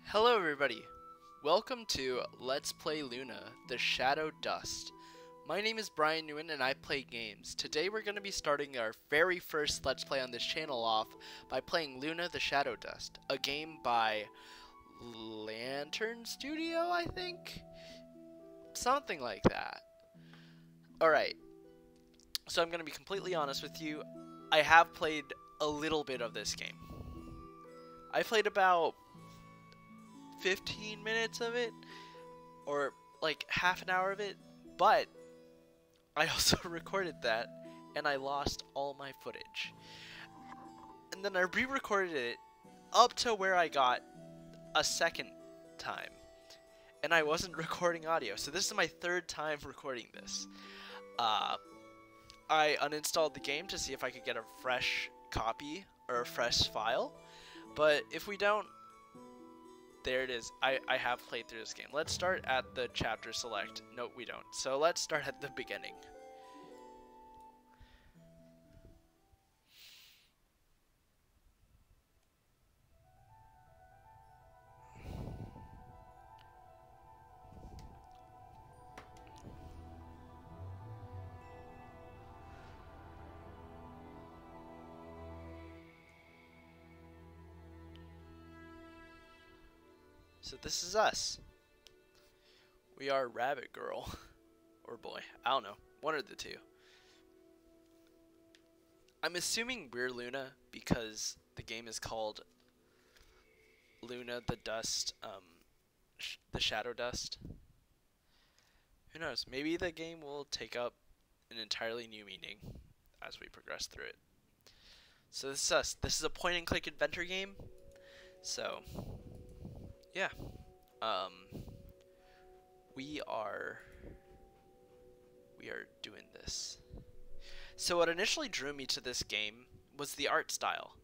Hello everybody! Welcome to Let's Play Luna, the Shadow Dust. My name is Brian Nguyen and I play games. Today we're going to be starting our very first Let's Play on this channel off by playing Luna the Shadow Dust, a game by Lantern Studio, I think? Something like that. Alright, so I'm going to be completely honest with you. I have played a little bit of this game. I played about 15 minutes of it, or like half an hour of it, but I also recorded that and I lost all my footage. And then I re-recorded it up to where I got a second time. And I wasn't recording audio, so this is my third time recording this. I uninstalled the game to see if I could get a fresh copy or a fresh file, but if we don't, there it is. I have played through this game. Let's start at the chapter select. No, we don't. So let's start at the beginning. So this is us. We are Rabbit Girl. Or boy. I don't know. One or the two. I'm assuming we're Luna because the game is called Luna the Dust, the Shadow Dust. Who knows? Maybe the game will take up an entirely new meaning as we progress through it. So this is us. This is a point and click adventure game. So yeah, we are doing this. So what initially drew me to this game was the art style.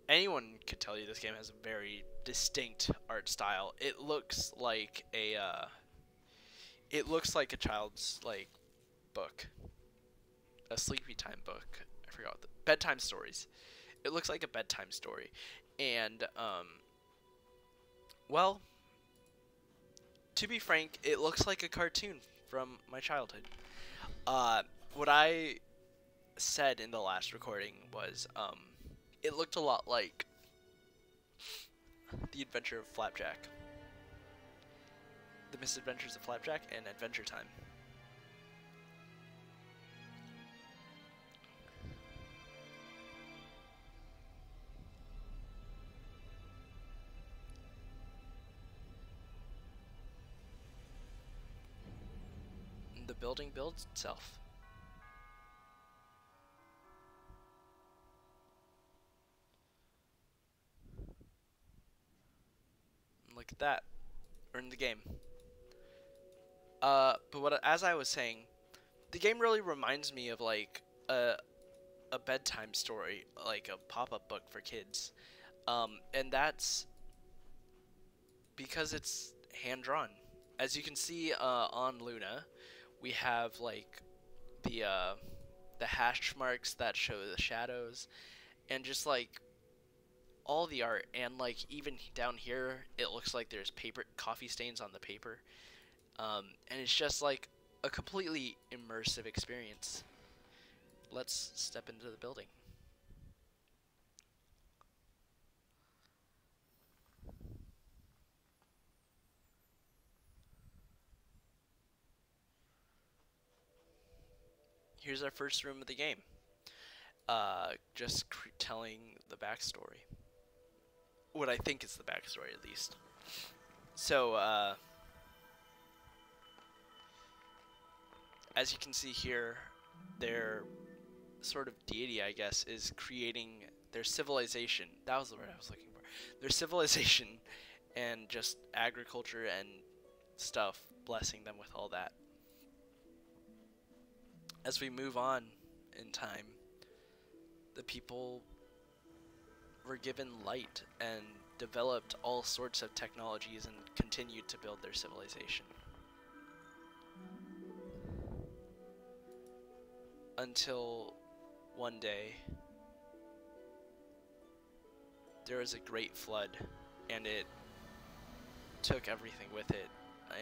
Anyone could tell you this game has a very distinct art style. It looks like a child's book, a sleepy time book. I forgot what bedtime stories. It looks like a bedtime story, and well, to be frank, it looks like a cartoon from my childhood. What I said in the last recording was, it looked a lot like The Adventure of Flapjack. The Misadventures of Flapjack and Adventure Time. The building builds itself. Look at that. We're in the game. But as I was saying, the game really reminds me of like a bedtime story, like a pop-up book for kids. And that's because it's hand-drawn. As you can see on Luna, we have like the hash marks that show the shadows, and just like all the art, and like even down here it looks like there's coffee stains on the paper, and it's just like a completely immersive experience. Let's step into the building. Here's our first room of the game. Just telling the backstory. What I think is the backstory, at least. So, as you can see here, their sort of deity, I guess, is creating their civilization. That was the word I was looking for. Their civilization and just agriculture and stuff, blessing them with all that. As we move on in time, the people were given light and developed all sorts of technologies and continued to build their civilization. Until one day, there was a great flood and it took everything with it,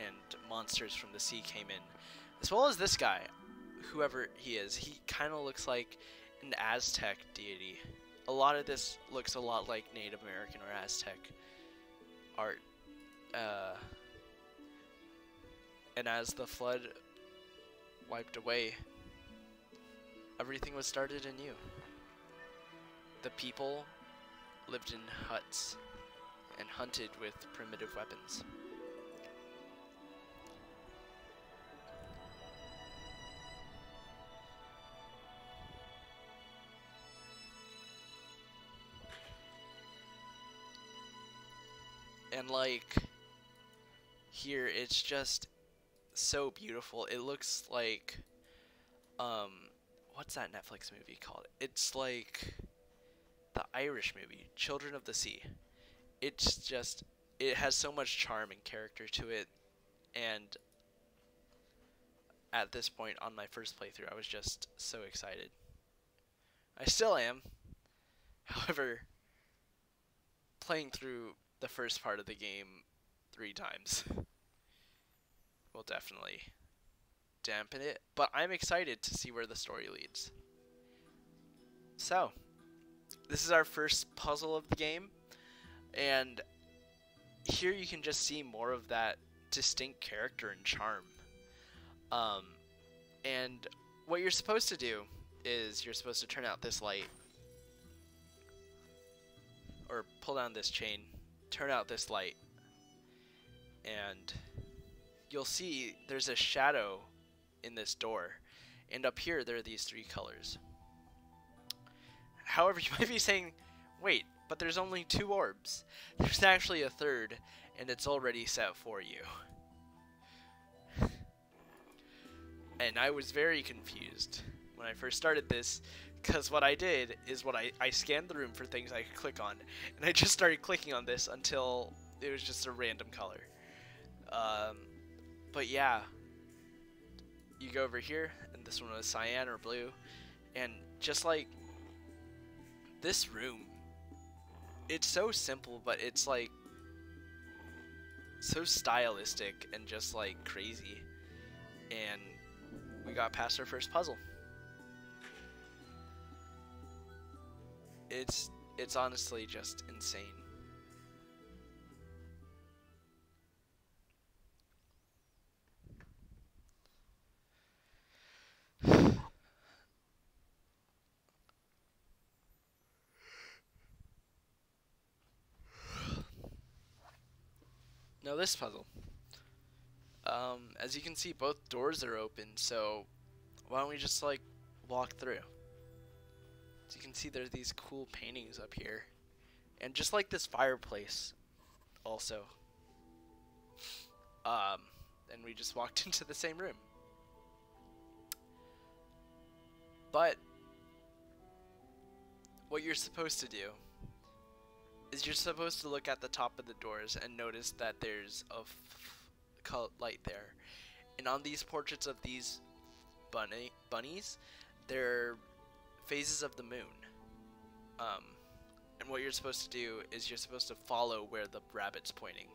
and monsters from the sea came in, as well as this guy, whoever he is. He kind of looks like an Aztec deity. A lot of this looks a lot like Native American or Aztec art. And as the flood wiped away, everything was started anew. The people lived in huts and hunted with primitive weapons. And like here, it's just so beautiful. It looks like what's that Netflix movie called? It's like the Irish movie, Children of the Sea. It's just, it has so much charm and character to it, and at this point on my first playthrough, I was just so excited. I still am. However, playing through the first part of the game 3 times will definitely dampen it, but I'm excited to see where the story leads. So, this is our first puzzle of the game, and here you can just see more of that distinct character and charm. And what you're supposed to do is you're supposed to turn out this light, or pull down this chain, turn out this light, and you'll see there's a shadow in this door, and up here there are these 3 colors. However, you might be saying, wait, but there's only 2 orbs. There's actually a 3rd, and it's already set for you. And I was very confused when I first started this, because what I did is I scanned the room for things I could click on, and I just started clicking on this until it was just a random color. But yeah, you go over here, and this one was cyan or blue, and just like this room, it's so simple, but it's like so stylistic and just like crazy. And we got past our first puzzle. It's honestly just insane. Now this puzzle. As you can see, both doors are open, so why don't we just like walk through? As you can see, there's these cool paintings up here, and just like this fireplace also. And we just walked into the same room. But what you're supposed to do is you're supposed to look at the top of the doors and notice that there's a light there. And on these portraits of these bunnies, they're phases of the moon. And what you're supposed to do is you're supposed to follow where the rabbit's pointing.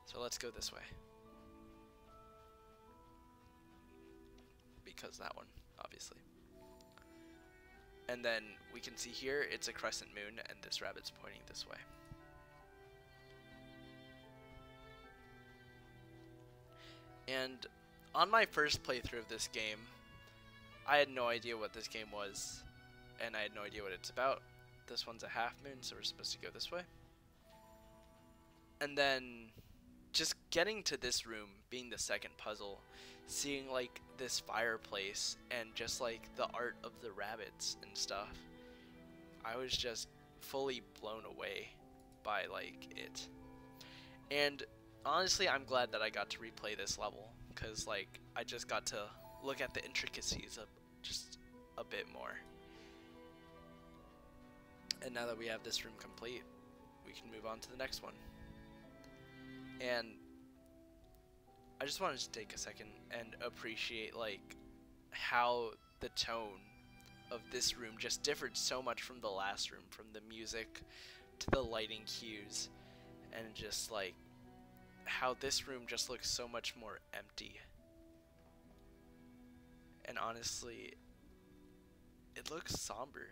So let's go this way. Because that one, obviously. And then we can see here it's a crescent moon, and this rabbit's pointing this way. And on my first playthrough of this game, I had no idea what this game was, and I had no idea what it's about. This one's a half moon, so we're supposed to go this way. And then just getting to this room, being the second puzzle, seeing like this fireplace and just like the art of the rabbits and stuff, I was just fully blown away by like it. And honestly, I'm glad that I got to replay this level, because like I just got to look at the intricacies of just a bit more. And now that we have this room complete, we can move on to the next one. And I just wanted to take a second and appreciate like how the tone of this room just differed so much from the last room, from the music to the lighting cues. and just like how this room just looks so much more empty. And honestly, it looks somber.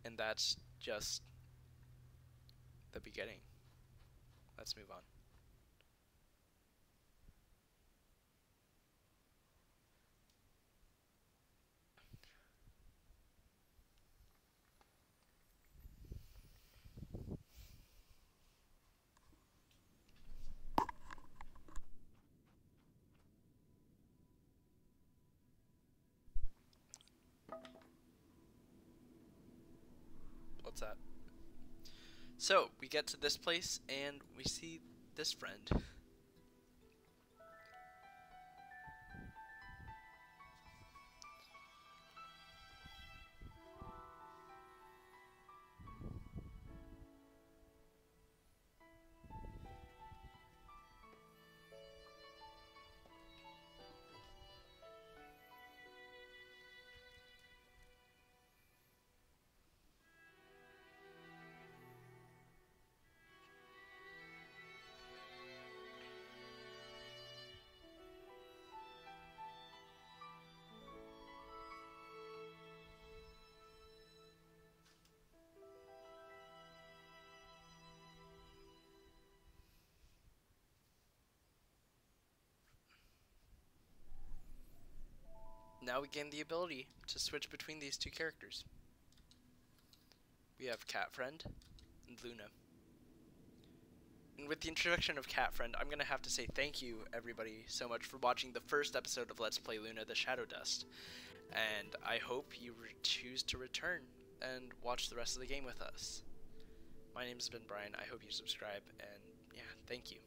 And that's just the beginning. Let's move on. What's that? So, we get to this place and we see this friend. Now we gain the ability to switch between these two characters. We have Cat Friend and Luna. And with the introduction of Cat Friend, I'm going to have to say thank you, everybody, so much for watching the first episode of Let's Play Luna the Shadow Dust. And I hope you choose to return and watch the rest of the game with us. My name has been Brian. I hope you subscribe, and yeah, thank you.